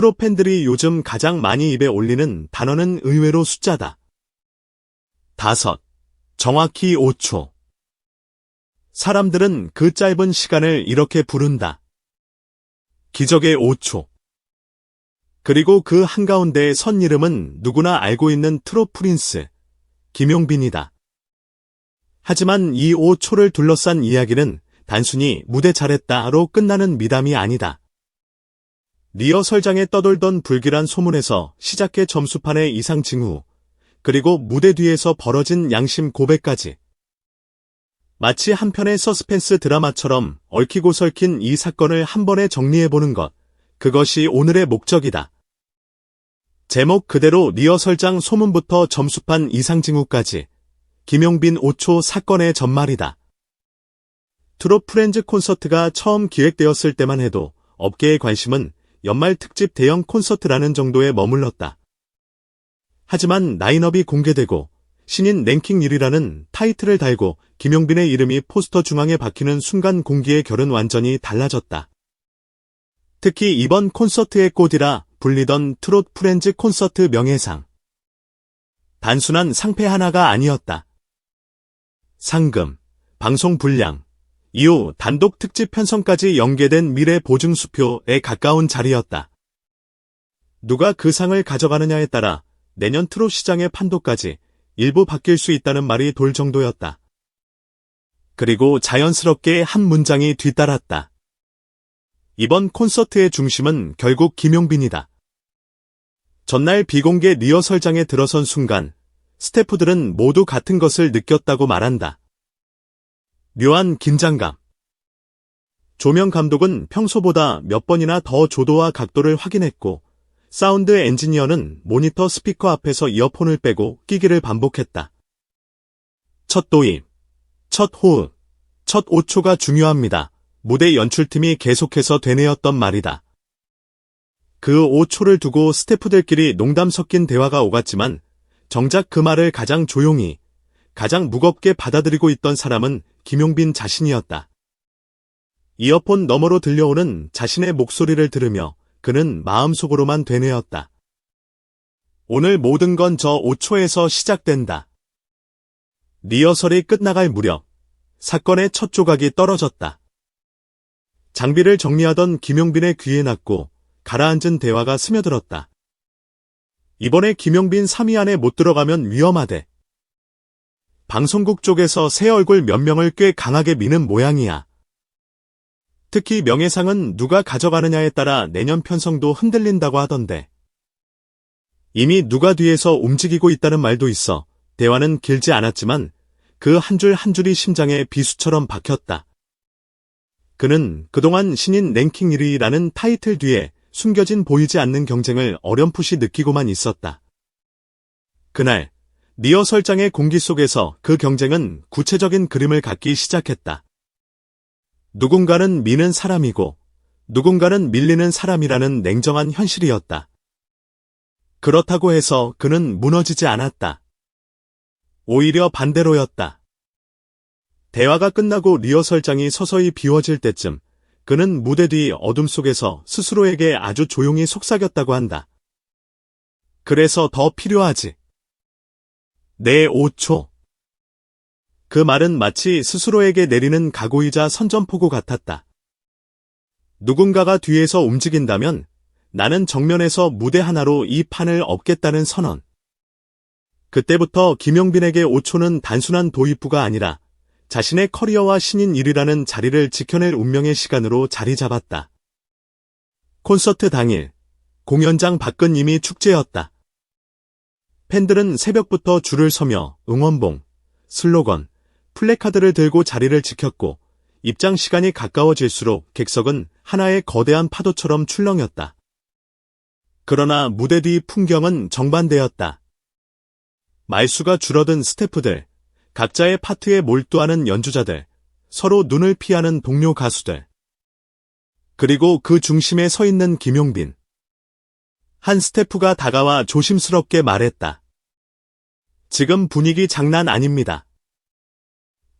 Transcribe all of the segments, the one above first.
트롯 팬들이 요즘 가장 많이 입에 올리는 단어는 의외로 숫자다. 5. 정확히 5초. 사람들은 그 짧은 시간을 이렇게 부른다. 기적의 5초. 그리고 그 한가운데에 선 이름은 누구나 알고 있는 트롯 프린스, 김용빈이다. 하지만 이 5초를 둘러싼 이야기는 단순히 무대 잘했다로 끝나는 미담이 아니다. 리허설장에 떠돌던 불길한 소문에서 시작해 점수판의 이상 징후, 그리고 무대 뒤에서 벌어진 양심 고백까지. 마치 한 편의 서스펜스 드라마처럼 얽히고 설킨 이 사건을 한 번에 정리해보는 것, 그것이 오늘의 목적이다. 제목 그대로 리허설장 소문부터 점수판 이상 징후까지 김용빈 5초 사건의 전말이다. 트롯 프렌즈 콘서트가 처음 기획되었을 때만 해도 업계의 관심은 연말 특집 대형 콘서트라는 정도에 머물렀다. 하지만 라인업이 공개되고 신인 랭킹 1위라는 타이틀을 달고 김용빈의 이름이 포스터 중앙에 박히는 순간 공기의 결은 완전히 달라졌다. 특히 이번 콘서트의 꽃이라 불리던 트롯 프렌즈 콘서트 명예상. 단순한 상패 하나가 아니었다. 상금, 방송 분량, 이후 단독 특집 편성까지 연계된 미래 보증 수표에 가까운 자리였다. 누가 그 상을 가져가느냐에 따라 내년 트롯 시장의 판도까지 일부 바뀔 수 있다는 말이 돌 정도였다. 그리고 자연스럽게 한 문장이 뒤따랐다. 이번 콘서트의 중심은 결국 김용빈이다. 전날 비공개 리허설장에 들어선 순간 스태프들은 모두 같은 것을 느꼈다고 말한다. 묘한 긴장감. 조명 감독은 평소보다 몇 번이나 더 조도와 각도를 확인했고 사운드 엔지니어는 모니터 스피커 앞에서 이어폰을 빼고 끼기를 반복했다. 첫 도입, 첫 호흡, 첫 5초가 중요합니다. 무대 연출팀이 계속해서 되뇌었던 말이다. 그 5초를 두고 스태프들끼리 농담 섞인 대화가 오갔지만 정작 그 말을 가장 조용히, 가장 무겁게 받아들이고 있던 사람은 김용빈 자신이었다. 이어폰 너머로 들려오는 자신의 목소리를 들으며 그는 마음속으로만 되뇌었다. 오늘 모든 건 저 5초에서 시작된다. 리허설이 끝나갈 무렵 사건의 첫 조각이 떨어졌다. 장비를 정리하던 김용빈의 귀에 났고 가라앉은 대화가 스며들었다. 이번에 김용빈 3위 안에 못 들어가면 위험하대. 방송국 쪽에서 새 얼굴 몇 명을 꽤 강하게 미는 모양이야. 특히 명예상은 누가 가져가느냐에 따라 내년 편성도 흔들린다고 하던데. 이미 누가 뒤에서 움직이고 있다는 말도 있어 대화는 길지 않았지만 그 한 줄 한 줄이 심장에 비수처럼 박혔다. 그는 그동안 신인 랭킹 1위라는 타이틀 뒤에 숨겨진 보이지 않는 경쟁을 어렴풋이 느끼고만 있었다. 그날 리허설장의 공기 속에서 그 경쟁은 구체적인 그림을 갖기 시작했다. 누군가는 미는 사람이고 누군가는 밀리는 사람이라는 냉정한 현실이었다. 그렇다고 해서 그는 무너지지 않았다. 오히려 반대로였다. 대화가 끝나고 리허설장이 서서히 비워질 때쯤 그는 무대 뒤 어둠 속에서 스스로에게 아주 조용히 속삭였다고 한다. 그래서 더 필요하지. 내 5초. 그 말은 마치 스스로에게 내리는 각오이자 선전포고 같았다. 누군가가 뒤에서 움직인다면 나는 정면에서 무대 하나로 이 판을 엎겠다는 선언. 그때부터 김용빈에게 5초는 단순한 도입부가 아니라 자신의 커리어와 신인 1위라는 자리를 지켜낼 운명의 시간으로 자리 잡았다. 콘서트 당일, 공연장 밖은 이미 축제였다. 팬들은 새벽부터 줄을 서며 응원봉, 슬로건, 플래카드를 들고 자리를 지켰고 입장 시간이 가까워질수록 객석은 하나의 거대한 파도처럼 출렁였다. 그러나 무대 뒤 풍경은 정반대였다. 말수가 줄어든 스태프들, 각자의 파트에 몰두하는 연주자들, 서로 눈을 피하는 동료 가수들. 그리고 그 중심에 서 있는 김용빈. 한 스태프가 다가와 조심스럽게 말했다. 지금 분위기 장난 아닙니다.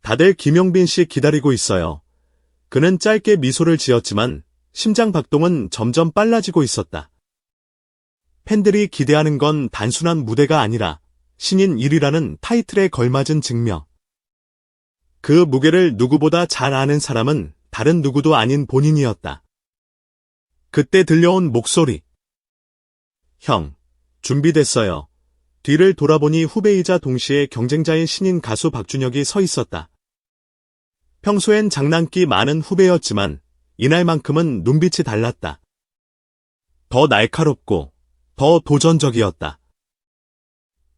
다들 김용빈 씨 기다리고 있어요. 그는 짧게 미소를 지었지만 심장 박동은 점점 빨라지고 있었다. 팬들이 기대하는 건 단순한 무대가 아니라 신인 1위라는 타이틀에 걸맞은 증명. 그 무게를 누구보다 잘 아는 사람은 다른 누구도 아닌 본인이었다. 그때 들려온 목소리. 형, 준비됐어요. 뒤를 돌아보니 후배이자 동시에 경쟁자인 신인 가수 박준혁이 서 있었다. 평소엔 장난기 많은 후배였지만 이날만큼은 눈빛이 달랐다. 더 날카롭고 더 도전적이었다.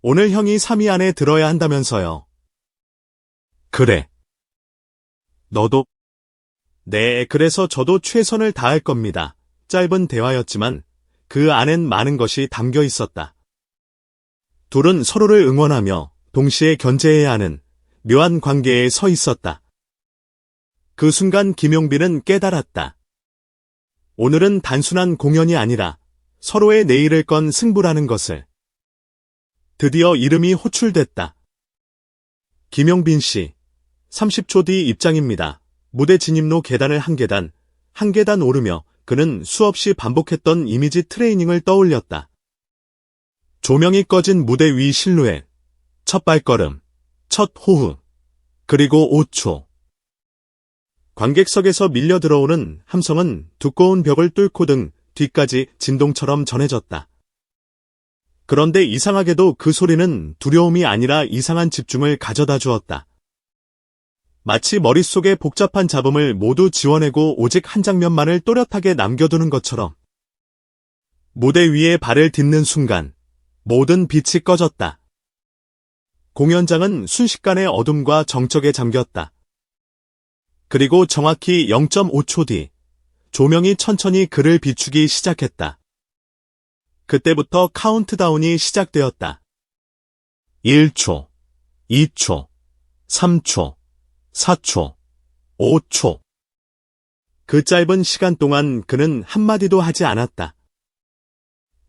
오늘 형이 3위 안에 들어야 한다면서요. 그래. 너도? 네, 그래서 저도 최선을 다할 겁니다. 짧은 대화였지만 그 안엔 많은 것이 담겨 있었다. 둘은 서로를 응원하며 동시에 견제해야 하는 묘한 관계에 서 있었다. 그 순간 김용빈은 깨달았다. 오늘은 단순한 공연이 아니라 서로의 내일을 건 승부라는 것을. 드디어 이름이 호출됐다. 김용빈 씨, 30초 뒤 입장입니다. 무대 진입로 계단을 한 계단 오르며 그는 수없이 반복했던 이미지 트레이닝을 떠올렸다. 조명이 꺼진 무대 위 실루엣, 첫 발걸음, 첫 호흡, 그리고 5초. 관객석에서 밀려 들어오는 함성은 두꺼운 벽을 뚫고 등 뒤까지 진동처럼 전해졌다. 그런데 이상하게도 그 소리는 두려움이 아니라 이상한 집중을 가져다 주었다. 마치 머릿속의 복잡한 잡음을 모두 지워내고 오직 한 장면만을 또렷하게 남겨두는 것처럼. 무대 위에 발을 딛는 순간 모든 빛이 꺼졌다. 공연장은 순식간에 어둠과 정적에 잠겼다. 그리고 정확히 0.5초 뒤 조명이 천천히 그를 비추기 시작했다. 그때부터 카운트다운이 시작되었다. 1초, 2초, 3초, 4초, 5초. 그 짧은 시간 동안 그는 한마디도 하지 않았다.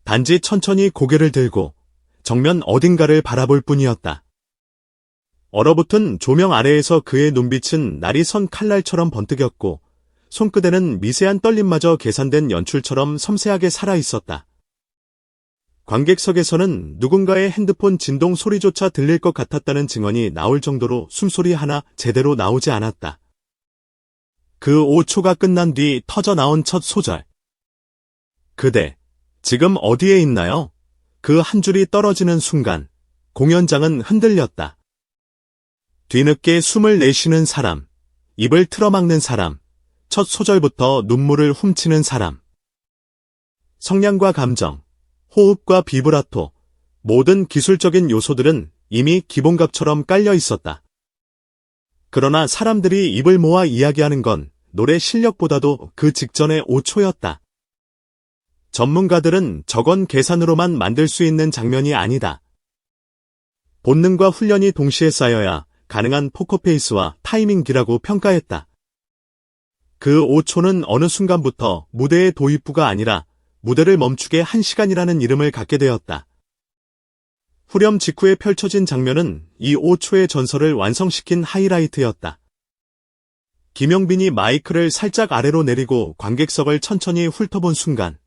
단지 천천히 고개를 들고 정면 어딘가를 바라볼 뿐이었다. 얼어붙은 조명 아래에서 그의 눈빛은 날이 선 칼날처럼 번뜩였고 손끝에는 미세한 떨림마저 계산된 연출처럼 섬세하게 살아있었다. 관객석에서는 누군가의 핸드폰 진동 소리조차 들릴 것 같았다는 증언이 나올 정도로 숨소리 하나 제대로 나오지 않았다. 그 5초가 끝난 뒤 터져나온 첫 소절. 그대, 지금 어디에 있나요? 그 한 줄이 떨어지는 순간 공연장은 흔들렸다. 뒤늦게 숨을 내쉬는 사람, 입을 틀어막는 사람, 첫 소절부터 눈물을 훔치는 사람. 성량과 감정, 호흡과 비브라토, 모든 기술적인 요소들은 이미 기본값처럼 깔려 있었다. 그러나 사람들이 입을 모아 이야기하는 건 노래 실력보다도 그 직전의 5초였다. 전문가들은 저건 계산으로만 만들 수 있는 장면이 아니다. 본능과 훈련이 동시에 쌓여야 가능한 포커페이스와 타이밍기라고 평가했다. 그 5초는 어느 순간부터 무대의 도입부가 아니라 무대를 멈추게 한 시간이라는 이름을 갖게 되었다. 후렴 직후에 펼쳐진 장면은 이 5초의 전설을 완성시킨 하이라이트였다. 김용빈이 마이크를 살짝 아래로 내리고 관객석을 천천히 훑어본 순간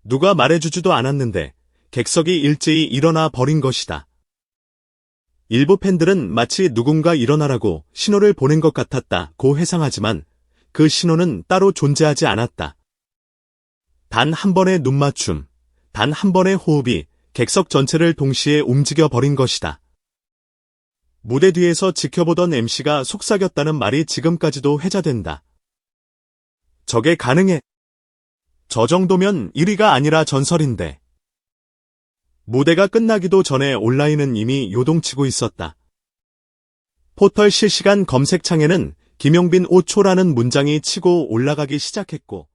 누가 말해주지도 않았는데 객석이 일제히 일어나 버린 것이다. 일부 팬들은 마치 누군가 일어나라고 신호를 보낸 것 같았다고 회상하지만 그 신호는 따로 존재하지 않았다. 단 한 번의 눈맞춤, 단 한 번의 호흡이 객석 전체를 동시에 움직여버린 것이다. 무대 뒤에서 지켜보던 MC가 속삭였다는 말이 지금까지도 회자된다. 저게 가능해. 저 정도면 1위가 아니라 전설인데. 무대가 끝나기도 전에 온라인은 이미 요동치고 있었다. 포털 실시간 검색창에는 김용빈 5초라는 문장이 치고 올라가기 시작했고